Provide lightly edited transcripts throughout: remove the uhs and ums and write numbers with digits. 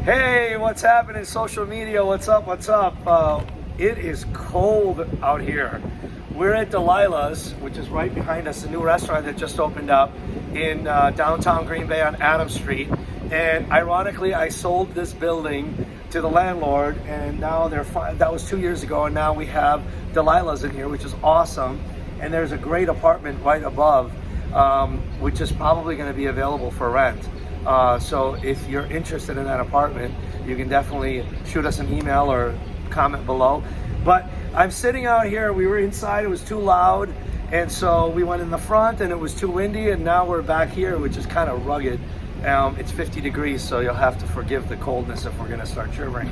Hey, what's happening? Social media, what's up? It is cold out here. We're at Delilah's, which is right behind us, a new restaurant that just opened up in downtown Green Bay on Adams Street. And ironically, I sold this building to the landlord, and now that was 2 years ago, and now we have Delilah's in here, which is awesome. And there's a great apartment right above, which is probably going to be available for rent. So if you're interested in that apartment, you can definitely shoot us an email or comment below. But I'm sitting out here. We were inside, it was too loud, and so we went in the front and it was too windy, and now we're back here, which is kind of rugged. It's 50 degrees, so you'll have to forgive the coldness if we're gonna start shivering.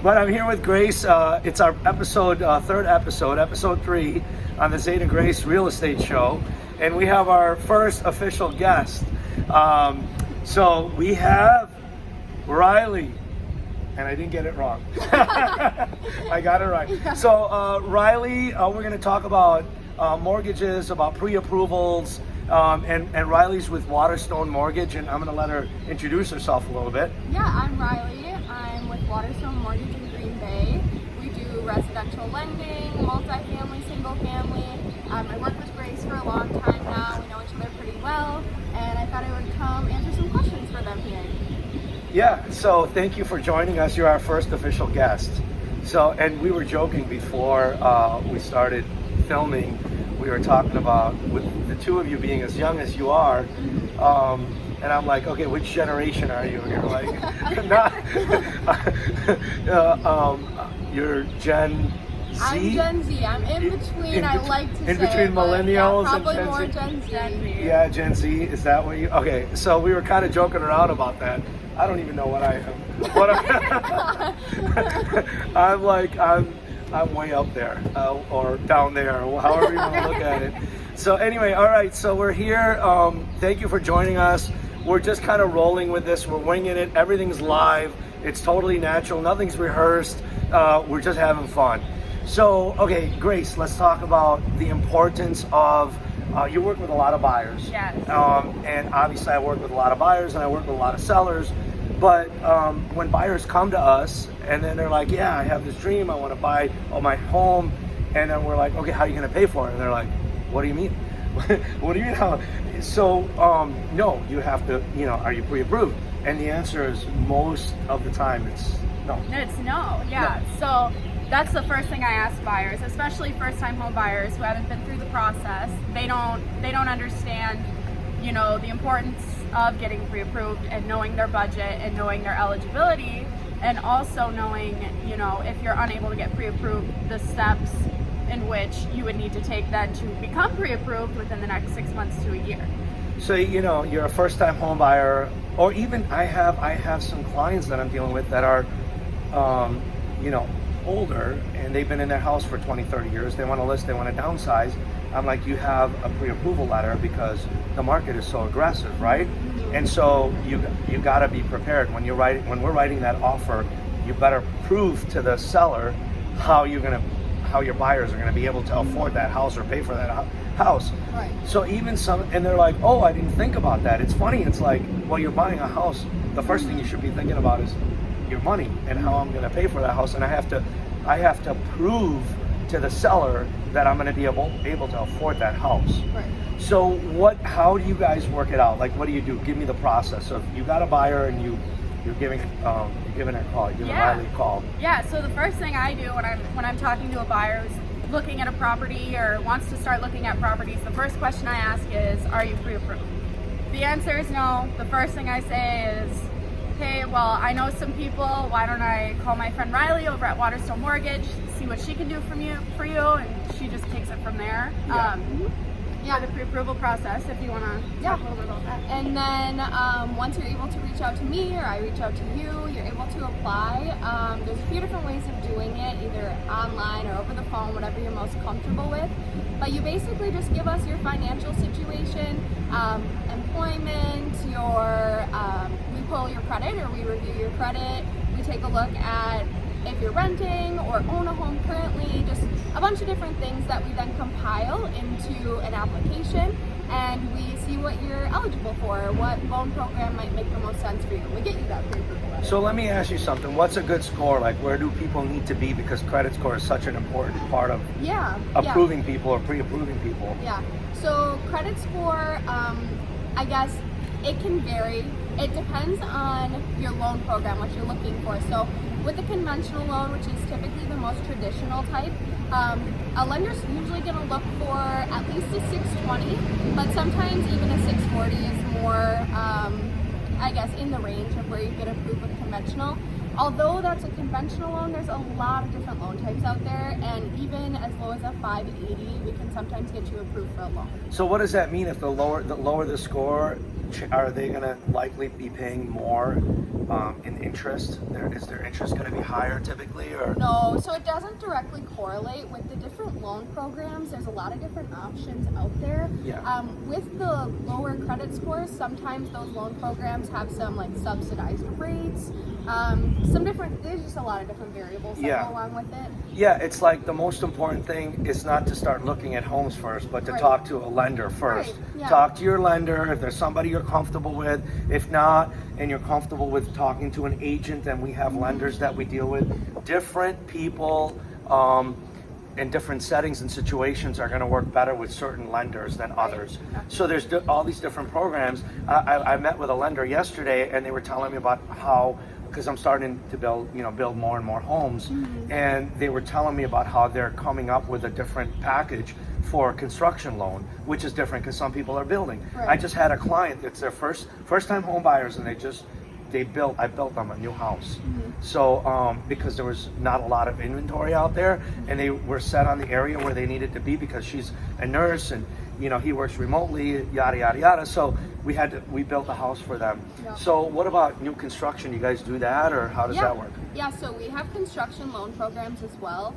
But I'm here with Grace. It's our third episode, episode 3 on the Zaid Grace Real Estate Show. And we have our first official guest. So we have Rylie, and I didn't get it wrong. I got it right. So Rylie, we're going to talk about mortgages, about pre-approvals, and Rylie's with Waterstone Mortgage, and I'm going to let her introduce herself a little bit. Yeah, I'm Rylie. I'm with Waterstone Mortgage in Green Bay. We do residential lending, multifamily, single family. I work with Grace for a long time now. We know each other pretty well, and I thought I would come answer some questions for them here. Yeah, so thank you for joining us. You're our first official guest. So, and we were joking before we started filming. We were talking about, with the two of you being as young as you are, and I'm like, okay, which generation are you? And you're like, you're Gen Z? I'm Gen Z. I'm in between, I like to say. In between millennials yeah, and Gen Z? probably more Gen Z. Yeah, Gen Z. Is that what you... Okay, so we were kind of joking around about that. I don't even know what I am. I'm way up there, or down there, or however you want to look at it. So anyway, all right, so we're here. Thank you for joining us. We're just kind of rolling with this. We're winging it. Everything's live. It's totally natural. Nothing's rehearsed. We're just having fun. So, okay, Grace, let's talk about the importance of, you work with a lot of buyers. Yes. And obviously I work with a lot of buyers and I work with a lot of sellers. But when buyers come to us and then they're like, yeah, I have this dream, I want to buy my home. And then we're like, okay, how are you going to pay for it? And they're like, what do you mean? What do you mean? So, no, you have to, are you pre-approved? And the answer is most of the time it's no. It's no, yeah. No. So that's the first thing I ask buyers, especially first-time home buyers who haven't been through the process. They don't understand, the importance of getting pre-approved and knowing their budget and knowing their eligibility, and also knowing, if you're unable to get pre-approved, the steps in which you would need to take then to become pre-approved within the next 6 months to a year. So, you're a first-time home buyer, or even I have some clients that I'm dealing with that are, older, and they've been in their house for 20, 30 years. They want to list, they want to downsize. I'm like, you have a pre-approval letter because the market is so aggressive, right? And so you got to be prepared when we're writing that offer. You better prove to the seller how your buyers are going to be able to afford that house or pay for that house. Right. So even and they're like, oh, I didn't think about that. It's funny. It's like, well, you're buying a house. The first thing you should be thinking about is your money and how I'm going to pay for that house, and I have to prove to the seller that I'm going to be able to afford that house. Right. So how do you guys work it out? Like, what do you do? Give me the process of, you got a buyer and you're giving her a call, you're giving Rylie a call. Yeah, so the first thing I do when I'm talking to a buyer who's looking at a property or wants to start looking at properties, the first question I ask is, are you pre-approved? The answer is no. The first thing I say is, hey, well, I know some people, why don't I call my friend Rylie over at Waterstone Mortgage, see what she can do for you, and she just takes it from there. Yeah, the pre-approval process, if you want to talk a little bit about that. And then once you're able to reach out to me or I reach out to you, you're able to apply. There's a few different ways of doing it, either online or over the phone, whatever you're most comfortable with. But you basically just give us your financial situation, employment, we pull your credit or we review your credit. We take a look at if you're renting or own a home currently, just a bunch of different things that we then compile into an application. and we see what you're eligible for, what loan program might make the most sense for you. We get you that pre-approval letter. So let me ask you something. What's a good score? Like, where do people need to be? Because credit score is such an important part of approving people or pre-approving people. Yeah. So credit score, I guess it can vary. It depends on your loan program, what you're looking for. So with a conventional loan, which is typically the most traditional type, a lender's usually going to look for at least a 620, but sometimes even a 640 is more, I guess, in the range of where you get approved with conventional. Although that's a conventional loan, there's a lot of different loan types out there, and even as low as a 580, we can sometimes get you approved for a loan. So what does that mean? If the lower the score, are they going to likely be paying more in interest? Is their interest going to be higher typically, or no? So it doesn't directly correlate with the different loan programs. There's a lot of different options out there. Yeah. With the lower credit scores, sometimes those loan programs have some like subsidized rates. There's just a lot of different variables that go along with it. Yeah, it's like the most important thing is not to start looking at homes first, but to talk to a lender first. Right. Yeah. Talk to your lender if there's somebody you're comfortable with. If not, and you're comfortable with talking to an agent, and we have lenders that we deal with. Different people in different settings and situations are going to work better with certain lenders than others. So there's all these different programs. I met with a lender yesterday, and they were telling me about how, because I'm starting to build more and more homes, and they were telling me about how they're coming up with a different package for a construction loan, which is different because some people are building. Right. I just had a client that's their first time home buyers, and I built them a new house. So because there was not a lot of inventory out there, and they were set on the area where they needed to be because she's a nurse, and he works remotely, yada yada yada. So we built a house for them. Yeah. So what about new construction? You guys do that, or how does that work? Yeah, so we have construction loan programs as well.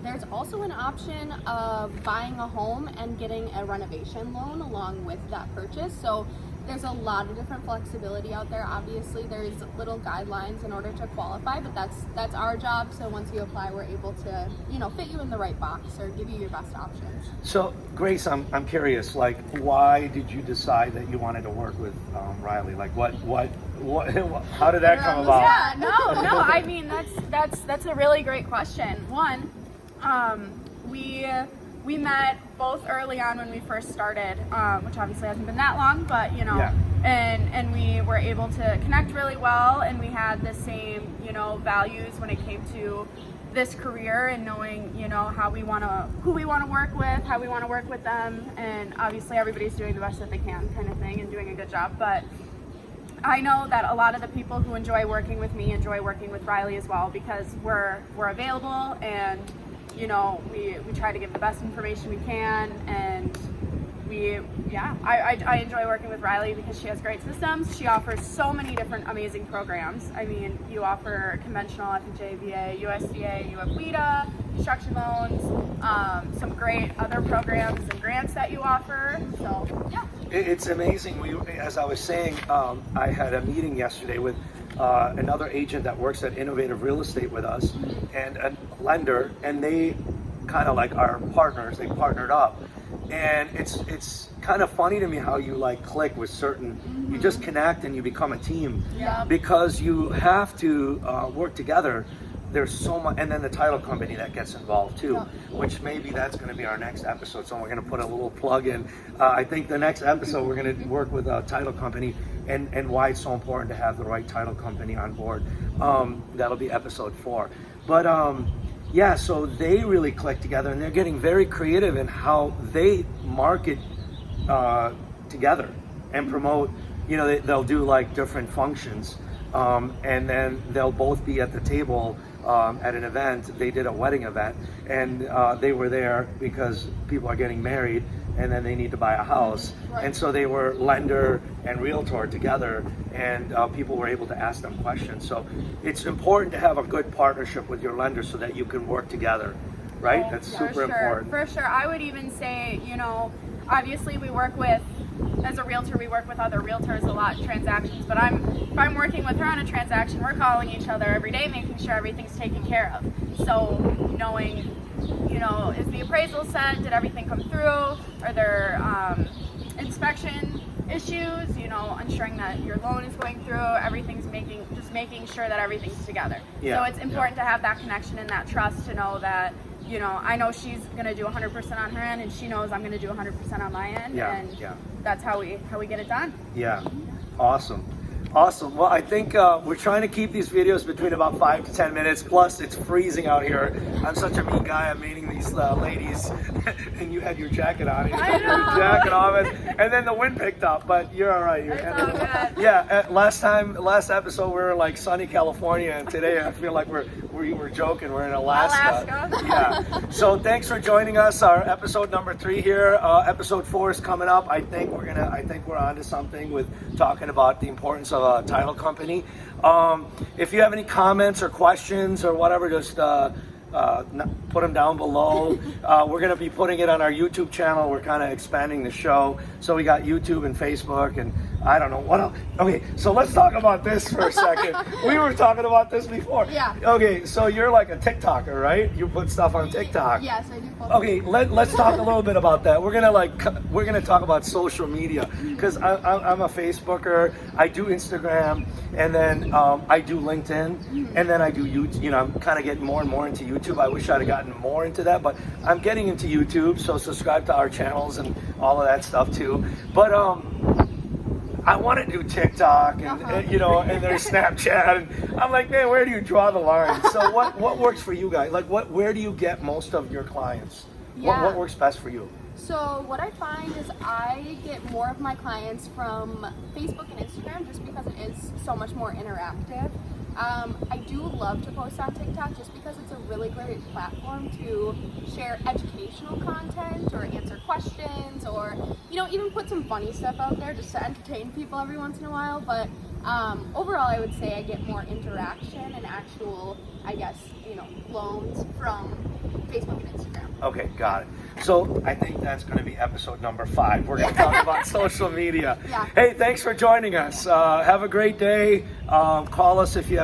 There's also an option of buying a home and getting a renovation loan along with that purchase. So there's a lot of different flexibility out there. Obviously, there's little guidelines in order to qualify, but that's our job. So once you apply, we're able to, fit you in the right box or give you your best options. So Grace, I'm curious. Like, why did you decide that you wanted to work with Rylie? Like, what? How did that come about? Yeah, no. I mean, that's a really great question. One, we met both early on when we first started, which obviously hasn't been that long, but and we were able to connect really well, and we had the same values when it came to this career and knowing who we want to work with, how we want to work with them, and obviously everybody's doing the best that they can, kind of thing, and doing a good job. But I know that a lot of the people who enjoy working with me enjoy working with Rylie as well, because we're available, and we try to give the best information we can, and I enjoy working with Rylie because she has great systems. She offers so many different amazing programs. I mean, you offer conventional FHA, VA, USDA, you have WIDA, construction loans, some great other programs and grants that you offer. So yeah. It's amazing. As I was saying, I had a meeting yesterday with another agent that works at Innovative Real Estate with us, and a lender, and they kind of like our partners. They partnered up, and it's kind of funny to me how you like click with certain. You just connect and you become a team, because you have to work together. There's so much, and then the title company that gets involved too, which maybe that's going to be our next episode. So we're going to put a little plug in. I think the next episode we're going to work with a title company and why it's so important to have the right title company on board. That'll be episode 4. But so they really click together, and they're getting very creative in how they market together and promote. They'll do like different functions, and then they'll both be at the table at an event. They did a wedding event, and they were there because people are getting married, and then they need to buy a house. Right. And so they were lender and realtor together, and people were able to ask them questions. So it's important to have a good partnership with your lender so that you can work together, right? That's super important. For sure. I would even say, obviously as a realtor, we work with other realtors a lot in transactions, but if I'm working with her on a transaction, we're calling each other every day, making sure everything's taken care of. So knowing you know, is the appraisal set? Did everything come through? Are there inspection issues? You know, ensuring that your loan is going through, just making sure that everything's together. Yeah. So it's important to have that connection and that trust to know that, you know, I know she's gonna do 100% on her end, and she knows I'm gonna do 100% on my end, and that's how we get it done. Yeah, awesome. Awesome. Well, I think we're trying to keep these videos between about 5 to 10 minutes. Plus, it's freezing out here. I'm such a mean guy. I'm meeting these ladies, and you had your jacket on. You had your jacket on, and then the wind picked up. But you're all right. It's all good. Yeah. Last episode, we were in like sunny California, and today I feel like we were joking. We're in Alaska. Yeah. So thanks for joining us. Our episode number 3 here. Episode 4 is coming up. I think we're onto something with talking about the importance of a title company. If you have any comments or questions or whatever, just put them down below. We're going to be putting it on our YouTube channel. We're kind of expanding the show. So we got YouTube and Facebook and I don't know what else. Okay, so let's talk about this for a second. We were talking about this before. Yeah. Okay, so you're like a TikToker, right? You put stuff on TikTok. Yes, I do. Okay, let's talk a little bit about that. We're gonna talk about social media because I'm a Facebooker. I do Instagram, and then I do LinkedIn, and then I do YouTube. You know, I'm kind of getting more and more into YouTube. I wish I'd have gotten more into that, but I'm getting into YouTube. So subscribe to our channels and all of that stuff too. But I want to do TikTok and you know, and there's Snapchat, and I'm like, man, where do you draw the line? So what works for you guys? Like, where do you get most of your clients? Yeah. What works best for you? So what I find is I get more of my clients from Facebook and Instagram just because it is so much more interactive. I do love to post on TikTok just because it's a really great platform to share educational content or answer questions or, you know, even put some funny stuff out there just to entertain people every once in a while. But overall, I would say I get more interaction and actual, I guess, you know, loans from Facebook and Instagram. Okay, got it. So I think that's going to be episode number 5. We're going to talk about social media. Yeah. Hey, thanks for joining us. Have a great day. Call us if you have